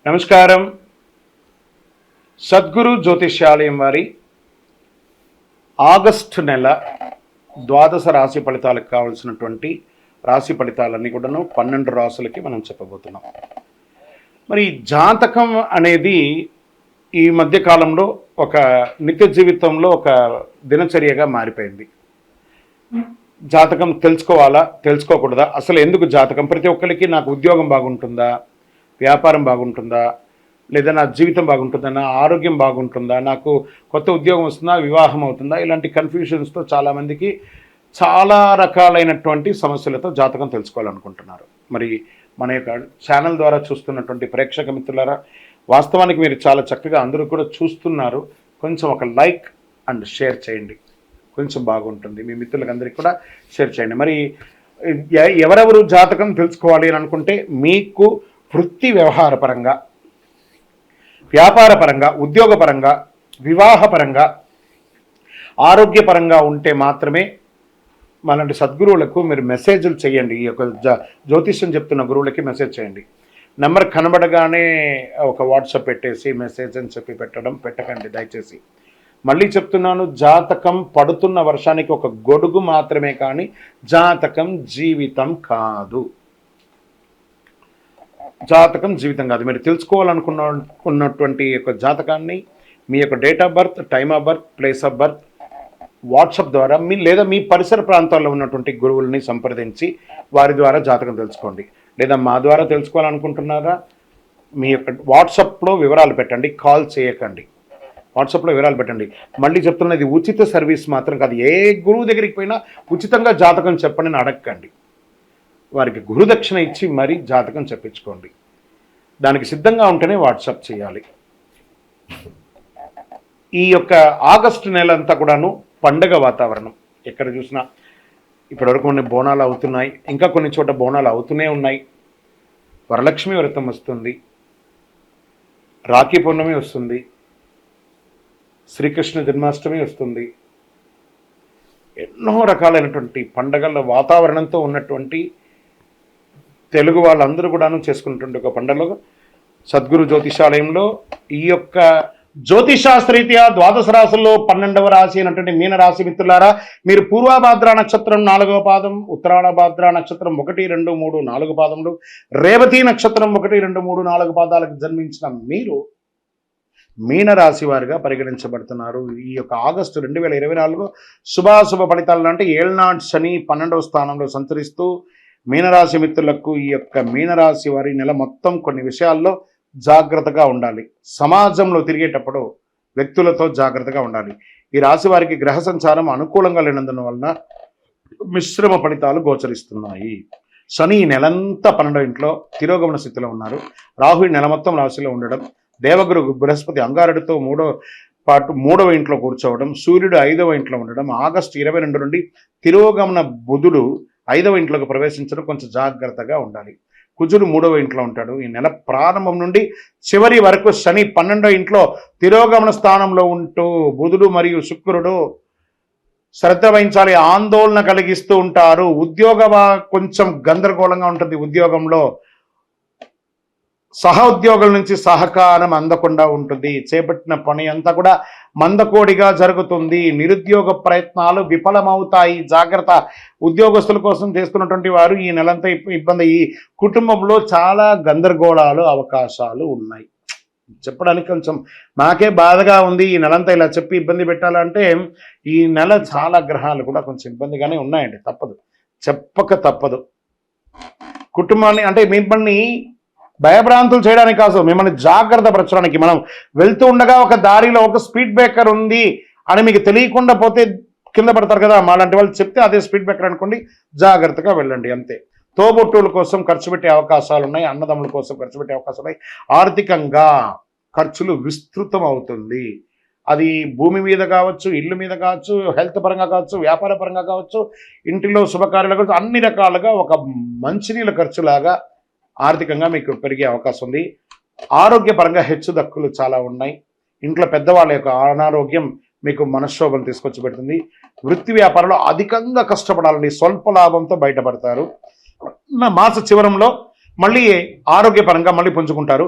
నమస్కారం. సద్గురు జ్యోతిష్యాలయం వారి ఆగస్టు నెల ద్వాదశ రాశి ఫలితాలకు కావాల్సినటువంటి రాశి ఫలితాలన్నీ కూడాను 12 రాశులకి మనం చెప్పబోతున్నాం. మరి జాతకం అనేది ఈ మధ్య కాలంలో ఒక నిత్య జీవితంలో ఒక దినచర్యగా మారిపోయింది. జాతకం తెలుసుకోవాలా, తెలుసుకోకూడదా, అసలు ఎందుకు జాతకం? ప్రతి ఒక్కరికి నాకు ఉద్యోగం బాగుంటుందా, వ్యాపారం బాగుంటుందా, లేదా నా జీవితం బాగుంటుందా, నా ఆరోగ్యం బాగుంటుందా, నాకు కొత్త ఉద్యోగం వస్తుందా, వివాహం అవుతుందా, ఇలాంటి కన్ఫ్యూషన్స్తో చాలామందికి చాలా రకాలైనటువంటి సమస్యలతో జాతకం తెలుసుకోవాలనుకుంటున్నారు. మరి మన యొక్క ఛానల్ ద్వారా చూస్తున్నటువంటి ప్రేక్షక మిత్రులారా, వాస్తవానికి మీరు చాలా చక్కగా అందరూ కూడా చూస్తున్నారు. కొంచెం ఒక లైక్ అండ్ షేర్ చేయండి, కొంచెం బాగుంటుంది. మీ మిత్రులందరికీ కూడా షేర్ చేయండి. మరి ఎవరెవరు జాతకం తెలుసుకోవాలి అని అనుకుంటే, మీకు వృత్తి వ్యవహారపరంగా, వ్యాపారపరంగా, ఉద్యోగపరంగా, వివాహపరంగా, ఆరోగ్యపరంగా ఉంటే మాత్రమే మనలాంటి సద్గురువులకు మీరు మెసేజ్లు చేయండి. ఈ యొక్క జ్యోతిష్యం చెప్తున్న గురువులకి మెసేజ్ చేయండి. నెంబర్ కనబడగానే ఒక వాట్సాప్ పెట్టేసి మెసేజ్ అని చెప్పి పెట్టకండి దయచేసి. మళ్ళీ చెప్తున్నాను, జాతకం పడుతున్న వర్షానికి ఒక గొడుగు మాత్రమే, కానీ జాతకం జీవితం కాదు. జాతకం జీవితం కాదు. మీరు తెలుసుకోవాలనుకున్నటువంటి యొక్క జాతకాన్ని మీ యొక్క date of birth, time of birth, place of birth WhatsApp ద్వారా లేదా మీ పరిసర ప్రాంతాల్లో ఉన్నటువంటి గురువుల్ని సంప్రదించి వారి ద్వారా జాతకం తెలుసుకోండి. లేదా మా ద్వారా తెలుసుకోవాలనుకుంటున్నారా, మీ యొక్క వాట్సాప్లో వివరాలు పెట్టండి, కాల్ చేయకండి. వాట్సాప్లో వివరాలు పెట్టండి. మళ్ళీ చెప్తున్నది ఉచిత సర్వీస్ మాత్రం కాదు. ఏ గురువు దగ్గరికి పోయినా ఉచితంగా జాతకం చెప్పండి అని అడగండి. వారికి గురుదక్షిణ ఇచ్చి మరీ జాతకం చెప్పించుకోండి. దానికి సిద్ధంగా ఉంటేనే వాట్సాప్ చేయాలి. ఈ యొక్క ఆగస్టు నెల అంతా కూడాను పండగ వాతావరణం. ఎక్కడ చూసినా ఇప్పటివరకు కొన్ని బోనాలు అవుతున్నాయి, ఇంకా కొన్ని చోట బోనాలు అవుతూనే ఉన్నాయి. వరలక్ష్మి వ్రతం వస్తుంది, రాఖీ పౌర్ణమి వస్తుంది, శ్రీకృష్ణ జన్మాష్టమి వస్తుంది. ఎన్నో రకాలైనటువంటి పండగల వాతావరణంతో ఉన్నటువంటి తెలుగు వాళ్ళందరూ కూడాను చేసుకున్నటువంటి ఒక పండుగ సద్గురు జ్యోతిషాలయంలో ఈ యొక్క జ్యోతిషాస్త్రరీత్యా ద్వాదశ రాశుల్లో 12వ రాశి అయినటువంటి మీనరాశి మిత్రులారా, మీరు పూర్వభాద్ర నక్షత్రం 4వ పాదం, ఉత్తరాభాద్ర నక్షత్రం 1, 2, 3, 4 పాదములు, రేవతి నక్షత్రం 1, 2, 3, 4 పాదాలకు జన్మించిన మీరు మీనరాశి వారిగా పరిగణించబడుతున్నారు. ఈ యొక్క ఆగస్టు 2024 శుభాశుభ ఫలితాలు అంటే ఏళ్నాడు శని 12వ స్థానంలో సంచరిస్తూ మీనరాశి మిత్రులకు ఈ యొక్క మీనరాశి వారి నెల మొత్తం కొన్ని విషయాల్లో జాగ్రత్తగా ఉండాలి. సమాజంలో తిరిగేటప్పుడు వ్యక్తులతో జాగ్రత్తగా ఉండాలి. ఈ రాశి వారికి గ్రహ సంచారం అనుకూలంగా లేనందున వలన మిశ్రమ ఫలితాలు గోచరిస్తున్నాయి. శని నెలంతా 12వ ఇంట్లో తిరోగమన స్థితిలో ఉన్నారు. రాహు నెల మొత్తం రాశిలో ఉండడం, దేవగురు బృహస్పతి అంగారుడితో 3వ ఇంట్లో కూర్చోవడం, సూర్యుడు 5వ ఇంట్లో ఉండడం, ఆగస్టు 22 నుండి తిరోగమన బుధుడు 5వ ఇంట్లోకి ప్రవేశించడం, కొంచెం జాగ్రత్తగా ఉండాలి. కుజుడు 3వ ఇంట్లో ఉంటాడు. ఈ నెల ప్రారంభం నుండి చివరి వరకు శని 12వ ఇంట్లో తిరోగమన స్థానంలో ఉంటూ బుధుడు మరియు శుక్రుడు శ్రద్ధ వహించాలి, ఆందోళన కలిగిస్తూ ఉంటారు. కొంచెం గందరగోళంగా ఉంటుంది. ఉద్యోగంలో సహోద్యోగుల నుంచి సహకారం అందకుండా ఉంటుంది. చేపట్టిన పని అంతా కూడా మందకోడిగా జరుగుతుంది. నిరుద్యోగ ప్రయత్నాలు విఫలమవుతాయి. జాగ్రత్త. ఉద్యోగస్తుల కోసం చేస్తున్నటువంటి వారు ఈ నెలంతా ఇబ్బంది. ఈ కుటుంబంలో చాలా గందరగోళాలు అవకాశాలు ఉన్నాయి. చెప్పడానికి కొంచెం నాకే బాధగా ఉంది. ఈ నెలంతా ఇలా చెప్పి ఇబ్బంది పెట్టాలంటే ఈ నెల చాలా గ్రహాలు కూడా కొంచెం ఇబ్బందిగానే ఉన్నాయండి. చెప్పక తప్పదు. కుటుంబాన్ని అంటే మిమ్మల్ని భయభ్రాంతులు చేయడానికి కాదు, మిమ్మల్ని జాగ్రత్త పరచడానికి. మనం వెళ్తూ ఉండగా ఒక దారిలో ఒక స్పీడ్ బ్రేకర్ ఉంది అని మీకు తెలియకుండా పోతే కింద పడతారు కదా, మాలాంటి వాళ్ళు చెప్తే అదే స్పీడ్ బ్రేకర్ అనుకోండి, జాగ్రత్తగా వెళ్ళండి అంతే. తోబుట్టువుల కోసం ఖర్చు పెట్టే అవకాశాలు ఉన్నాయి, అన్నదమ్ముల కోసం ఖర్చు పెట్టే అవకాశాలు ఉన్నాయి. ఆర్థికంగా ఖర్చులు విస్తృతం అవుతుంది. అది భూమి మీద కావచ్చు, ఇల్లు మీద కావచ్చు, హెల్త్ పరంగా కావచ్చు, వ్యాపార పరంగా కావచ్చు, ఇంటిలో శుభకార్యాలు కావచ్చు, అన్ని రకాలుగా ఒక మంచినీళ్ళ ఖర్చులాగా ఆర్థికంగా మీకు పెరిగే అవకాశం ఉంది. ఆరోగ్యపరంగా హెచ్చుదక్కులు చాలా ఉన్నాయి. ఇంట్లో పెద్దవాళ్ళ యొక్క అనారోగ్యం మీకు మనశ్శోభను తీసుకొచ్చి పెడుతుంది. వృత్తి వ్యాపారంలో అధికంగా కష్టపడాలని స్వల్ప లాభంతో బయటపడతారు. మాస చివరంలో మళ్ళీ ఆరోగ్యపరంగా మళ్ళీ పుంజుకుంటారు.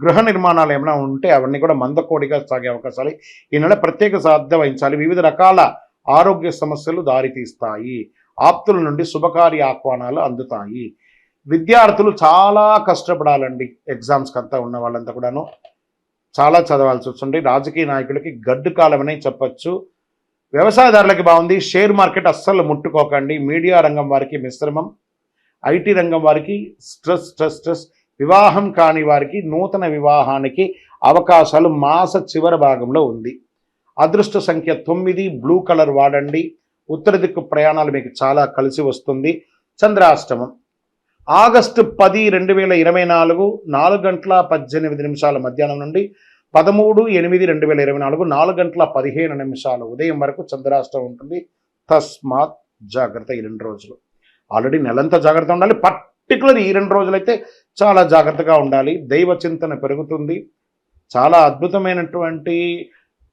గృహ నిర్మాణాలు ఏమైనా ఉంటే అవన్నీ కూడా మందకోడిగా సాగే అవకాశాలు ఈ నెల ప్రత్యేక శ్రద్ధ వహించాలి. వివిధ రకాల ఆరోగ్య సమస్యలు దారితీస్తాయి. ఆప్తుల నుండి శుభకార్య ఆహ్వానాలు అందుతాయి. విద్యార్థులు చాలా కష్టపడాలండి. ఎగ్జామ్స్కి అంతా ఉన్న వాళ్ళంతా కూడాను చాలా చదవాల్సి వస్తుంది. రాజకీయ నాయకులకి గడ్డు కాలమనే చెప్పచ్చు. వ్యవసాయదారులకి బాగుంది. షేర్ మార్కెట్ అస్సలు ముట్టుకోకండి. మీడియా రంగం వారికి మిశ్రమం. ఐటీ రంగం వారికి స్ట్రెస్ స్ట్రెస్ స్ట్రెస్. వివాహం కాని వారికి నూతన వివాహానికి అవకాశాలు మాస చివరి భాగంలో ఉంది. అదృష్ట సంఖ్య 9. బ్లూ కలర్ వాడండి. ఉత్తర దిక్కు ప్రయాణాలు మీకు చాలా కలిసి వస్తుంది. చంద్రాష్టమం ఆగస్టు 10, 2024 4:18 మధ్యాహ్నం నుండి 13/8/2024 4:15 ఉదయం వరకు చంద్రాష్టమం ఉంటుంది. తస్మాత్ జాగ్రత్త. ఈ 2 రోజులు ఆల్రెడీ నెలంతా జాగ్రత్త ఉండాలి. పర్టికులర్ ఈ 2 రోజులైతే చాలా జాగ్రత్తగా ఉండాలి. దైవ చింతన పెరుగుతుంది. చాలా అద్భుతమైనటువంటి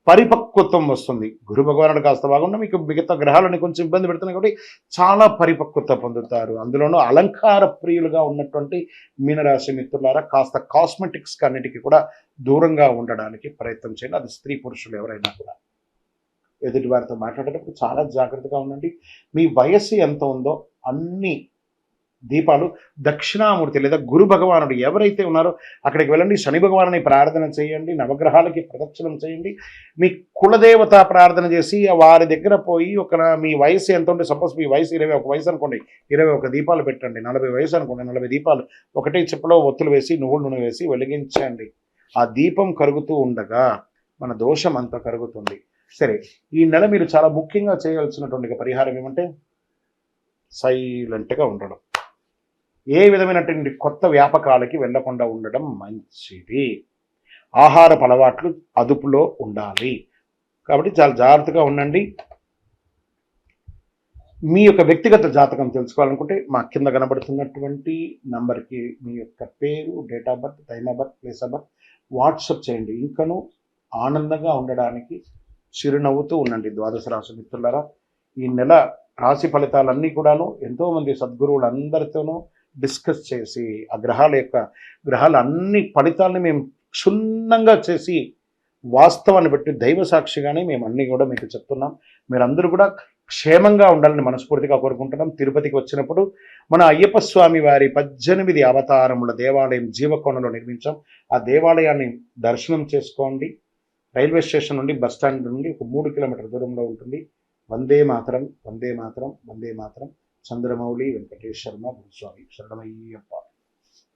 పరిపక్వత్వం వస్తుంది. గురు భగవానుడు కాస్త బాగుండా మీకు మిగతా గ్రహాలని కొంచెం ఇబ్బంది పెడుతున్నాయి కాబట్టి చాలా పరిపక్వత పొందుతారు. అందులోనూ అలంకార ప్రియులుగా ఉన్నటువంటి మీనరాశి మిత్రులారా కాస్త కాస్మెటిక్స్ అన్నిటికీ కూడా దూరంగా ఉండడానికి ప్రయత్నం చేయండి. అది స్త్రీ పురుషులు ఎవరైనా కూడా. ఎదుటి వారితో మాట్లాడేటప్పుడు చాలా జాగ్రత్తగా ఉండండి. మీ వయస్సు ఎంత ఉందో అన్ని దీపాలు దక్షిణామూర్తి లేదా గురు భగవానుడు ఎవరైతే ఉన్నారో అక్కడికి వెళ్ళండి. శని భగవానుని ప్రార్థన చేయండి. నవగ్రహాలకి ప్రదక్షిణం చేయండి. మీ కులదేవత ప్రార్థన చేసి వారి దగ్గర పోయి మీ వయసు ఎంత ఉంటే, సపోజ్ మీ వయసు 21 వయసు అనుకోండి, 21 దీపాలు పెట్టండి. 40 వయసు అనుకోండి, 40 దీపాలు ఒకటే చెప్పులో ఒత్తులు వేసి నువ్వుల నూనె వేసి వెలిగించండి. ఆ దీపం కరుగుతూ ఉండగా మన దోషం అంతా కరుగుతుంది. సరే, ఈ నెల మీరు చాలా ముఖ్యంగా చేయాల్సినటువంటి పరిహారం ఏమంటే సైలెంట్గా ఉండడం. ఏ విధమైనటువంటి కొత్త వ్యాపకాలకి వెళ్లకుండా ఉండడం మంచిది. ఆహారపు అలవాట్లు అదుపులో ఉండాలి. కాబట్టి చాలా జాగ్రత్తగా ఉండండి. మీ యొక్క వ్యక్తిగత జాతకం తెలుసుకోవాలనుకుంటే మా కింద కనబడుతున్నటువంటి నంబర్కి మీ యొక్క పేరు, date of birth, time of birth, place of birth WhatsApp చేయండి. ఇంకనూ ఆనందంగా ఉండడానికి చిరునవ్వుతూ ఉండండి. ద్వాదశ రాశి మిత్రులారా, ఈ నెల రాశి ఫలితాలన్నీ కూడాను ఎంతోమంది సద్గురువులందరితోనూ డిస్కస్ చేసి ఆ గ్రహాల అన్ని ఫలితాలని మేము క్షుణ్ణంగా చేసి వాస్తవాన్ని బట్టి దైవ సాక్షిగానే మేము అన్నీ కూడా మీకు చెప్తున్నాం. మీరందరూ కూడా క్షేమంగా ఉండాలని మనస్ఫూర్తిగా కోరుకుంటున్నాం. తిరుపతికి వచ్చినప్పుడు మన అయ్యప్ప స్వామి వారి 18 అవతారముల దేవాలయం జీవకోణంలో నిర్మించాం. ఆ దేవాలయాన్ని దర్శనం చేసుకోండి. రైల్వే స్టేషన్ నుండి బస్ స్టాండ్ నుండి ఒక 3 కిలోమీటర్ల దూరంలో ఉంటుంది. వందే మాతరం, వందే మాతరం, వందే మాతరం. చంద్రమౌళి వెంకటేష్ శర్మ గురుస్వామి. శరణమయ్యప్ప.